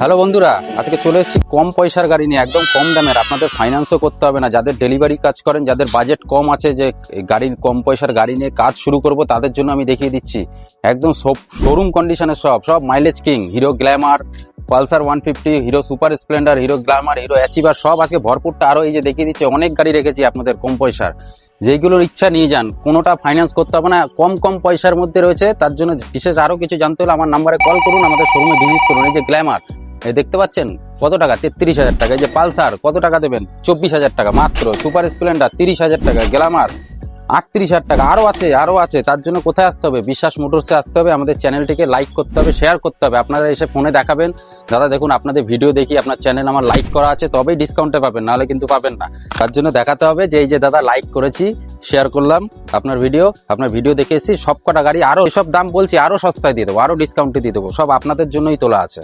Hello বন্ধুরা, আজকে চলে এসেছি কম পয়সার গাড়ি নিয়ে, একদম কম দামের। আপনাদের ফাইন্যান্সও করতে হবে না, যাদের ডেলিভারি কাজ করেন, যাদের বাজেট কম আছে, যে গাড়ির কম পয়সার গাড়ি নিয়ে কাজ শুরু করব, তাদের জন্য আমি দেখিয়ে দিচ্ছি। একদম সব শোরুম কন্ডিশনের, সব mileage king, hero Glamour, Pulsar 150, hero super Splendor, hero Glamour, hero achiever, সব আজকে ভরপুরটা। আরও এই যে দেখিয়ে দিচ্ছে, অনেক গাড়ি রেখেছি আপনাদের কম পয়সার, যেইগুলোর ইচ্ছা নিয়ে যান। কোনোটা ফাইন্যান্স করতে হবে না, কম পয়সার মধ্যে রয়েছে। তার জন্য বিশেষ আরও কিছু জানতে হলে আমার নাম্বারে কল করুন, আমাদের শোরুমে ভিজিট করুন। এই যে গ্ল্যামার দেখতে পাচ্ছেন কত টাকা, 33,000 টাকা। এই যে পালসার কত টাকা দেবেন, 24,000 টাকা মাত্র। সুপার স্প্লেন্ডার 30,000 টাকা, গ্ল্যামার 38,000 টাকা। আরও আছে। তার জন্য কোথায় আসতে হবে? বিশ্বাস মোটরসে আসতে হবে। আমাদের চ্যানেলটিকে লাইক করতে হবে, শেয়ার করতে হবে। আপনারা এসে ফোনে দেখাবেন, দাদা দেখুন আপনাদের ভিডিও দেখি, আপনার চ্যানেল আমার লাইক করা আছে, তবেই ডিসকাউন্টে পাবেন, নাহলে কিন্তু পাবেন না। তার জন্য দেখাতে হবে যে এই যে দাদা লাইক করেছি, শেয়ার করলাম আপনার ভিডিও দেখে এসেছি। সব কটা গাড়ি আরও এসব দাম বলছি, আরও সস্তায় দিয়ে দেবো, আরও ডিসকাউন্টে দিয়ে দেবো। সব আপনাদের জন্যই তোলা আছে।